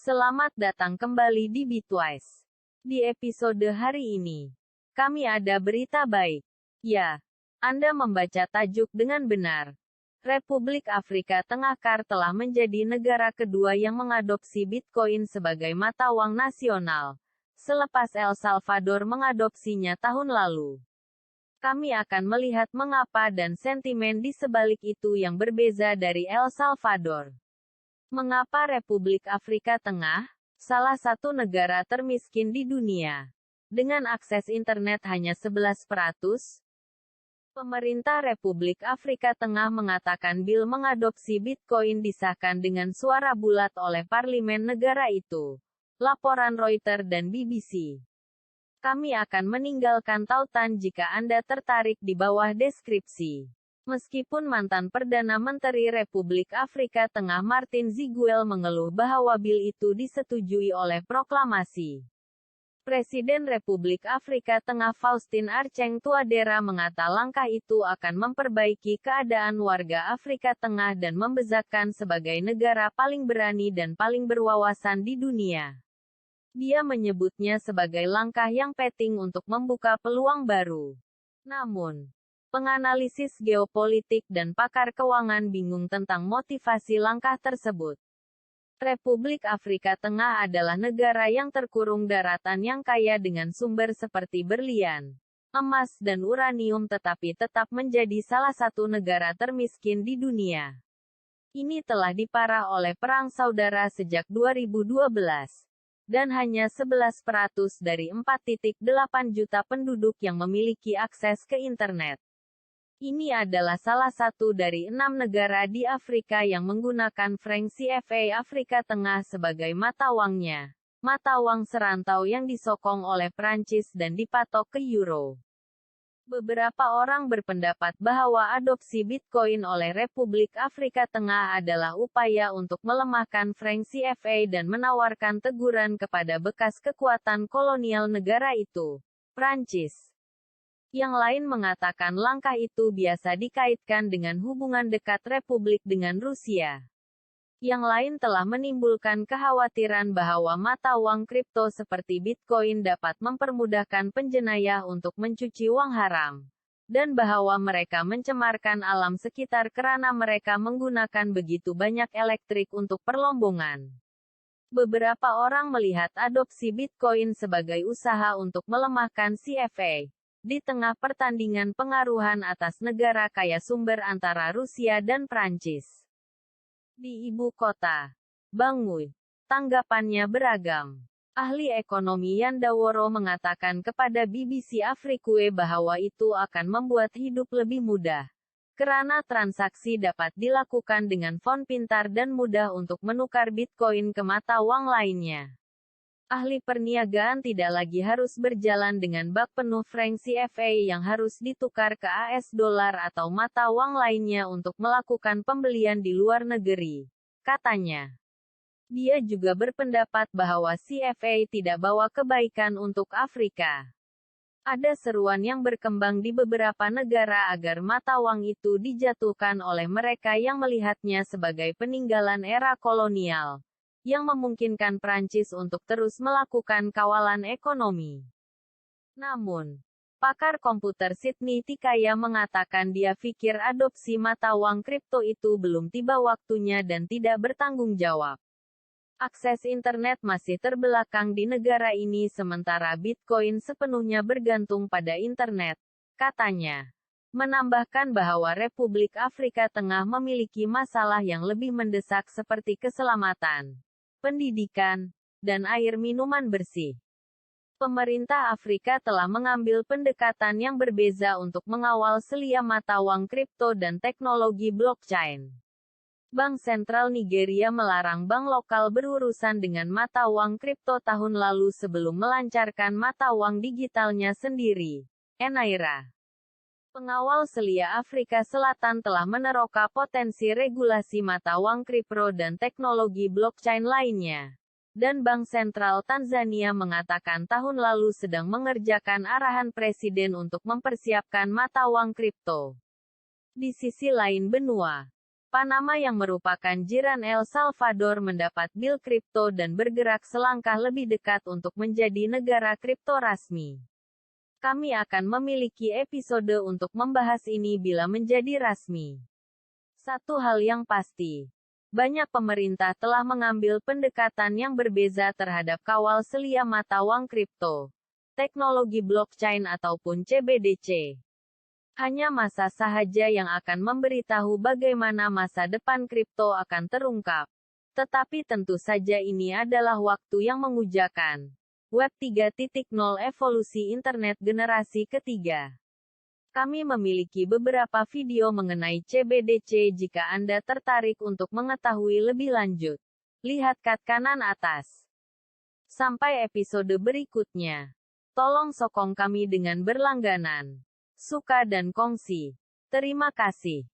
Selamat datang kembali di Bitwise. Di episode hari ini, kami ada berita baik. Ya, Anda membaca tajuk dengan benar. Republik Afrika Tengah (CAR) telah menjadi negara kedua yang mengadopsi Bitcoin sebagai mata uang nasional, selepas El Salvador mengadopsinya tahun lalu. Kami akan melihat mengapa dan sentimen di sebalik itu yang berbeza dari El Salvador. Mengapa Republik Afrika Tengah, salah satu negara termiskin di dunia, dengan akses internet hanya 11%? Pemerintah Republik Afrika Tengah mengatakan bil mengadopsi Bitcoin disahkan dengan suara bulat oleh parlemen negara itu. Laporan Reuters dan BBC. Kami akan meninggalkan tautan jika Anda tertarik di bawah deskripsi. Meskipun mantan Perdana Menteri Republik Afrika Tengah Martin Ziguel mengeluh bahwa bil itu disetujui oleh proklamasi. Presiden Republik Afrika Tengah Faustin Archange Touadera mengatakan langkah itu akan memperbaiki keadaan warga Afrika Tengah dan membesarkan sebagai negara paling berani dan paling berwawasan di dunia. Dia menyebutnya sebagai langkah yang penting untuk membuka peluang baru. Namun, penganalisis geopolitik dan pakar keuangan bingung tentang motivasi langkah tersebut. Republik Afrika Tengah adalah negara yang terkurung daratan yang kaya dengan sumber seperti berlian, emas dan uranium tetapi tetap menjadi salah satu negara termiskin di dunia. Ini telah diparah oleh perang saudara sejak 2012. Dan hanya 11% dari 4,8 juta penduduk yang memiliki akses ke internet. Ini adalah salah satu dari 6 negara di Afrika yang menggunakan franc CFA Afrika Tengah sebagai mata uangnya. Mata uang serantau yang disokong oleh Prancis dan dipatok ke euro. Beberapa orang berpendapat bahwa adopsi Bitcoin oleh Republik Afrika Tengah adalah upaya untuk melemahkan franc CFA dan menawarkan teguran kepada bekas kekuatan kolonial negara itu, Prancis. Yang lain mengatakan langkah itu biasa dikaitkan dengan hubungan dekat Republik dengan Rusia. Yang lain telah menimbulkan kekhawatiran bahwa mata uang kripto seperti Bitcoin dapat mempermudahkan penjenayah untuk mencuci uang haram, dan bahwa mereka mencemarkan alam sekitar karena mereka menggunakan begitu banyak elektrik untuk perlombongan. Beberapa orang melihat adopsi Bitcoin sebagai usaha untuk melemahkan CFA, di tengah pertandingan pengaruhan atas negara kaya sumber antara Rusia dan Prancis. Di ibu kota, Bangui, tanggapannya beragam. Ahli ekonomi Yandaworo mengatakan kepada BBC Afrique bahwa itu akan membuat hidup lebih mudah, karena transaksi dapat dilakukan dengan font pintar dan mudah untuk menukar Bitcoin ke mata uang lainnya. Ahli perniagaan tidak lagi harus berjalan dengan bak penuh franc CFA yang harus ditukar ke AS dolar atau mata uang lainnya untuk melakukan pembelian di luar negeri, katanya. Dia juga berpendapat bahwa CFA tidak bawa kebaikan untuk Afrika. Ada seruan yang berkembang di beberapa negara agar mata uang itu dijatuhkan oleh mereka yang melihatnya sebagai peninggalan era kolonial, yang memungkinkan Prancis untuk terus melakukan kawalan ekonomi. Namun, pakar komputer Sydney Tikaya mengatakan dia pikir adopsi mata uang kripto itu belum tiba waktunya dan tidak bertanggung jawab. Akses internet masih terbelakang di negara ini sementara Bitcoin sepenuhnya bergantung pada internet, katanya. Menambahkan bahwa Republik Afrika Tengah memiliki masalah yang lebih mendesak seperti keselamatan, pendidikan, dan air minuman bersih. Pemerintah Afrika telah mengambil pendekatan yang berbeza untuk mengawal selia mata uang kripto dan teknologi blockchain. Bank Sentral Nigeria melarang bank lokal berurusan dengan mata uang kripto tahun lalu sebelum melancarkan mata uang digitalnya sendiri, Naira. Pengawal selia Afrika Selatan telah meneroka potensi regulasi mata uang kripto dan teknologi blockchain lainnya. Dan Bank Sentral Tanzania mengatakan tahun lalu sedang mengerjakan arahan presiden untuk mempersiapkan mata uang kripto. Di sisi lain benua, Panama yang merupakan jiran El Salvador mendapat bil kripto dan bergerak selangkah lebih dekat untuk menjadi negara kripto rasmi. Kami akan memiliki episode untuk membahas ini bila menjadi rasmi. Satu hal yang pasti, banyak pemerintah telah mengambil pendekatan yang berbeza terhadap kawal selia mata uang kripto, teknologi blockchain ataupun CBDC. Hanya masa sahaja yang akan memberitahu bagaimana masa depan kripto akan terungkap. Tetapi tentu saja ini adalah waktu yang mengujakan. Web 3.0 evolusi internet generasi ketiga. Kami memiliki beberapa video mengenai CBDC jika Anda tertarik untuk mengetahui lebih lanjut. Lihat cut kanan atas. Sampai episode berikutnya. Tolong sokong kami dengan berlangganan, suka dan kongsi. Terima kasih.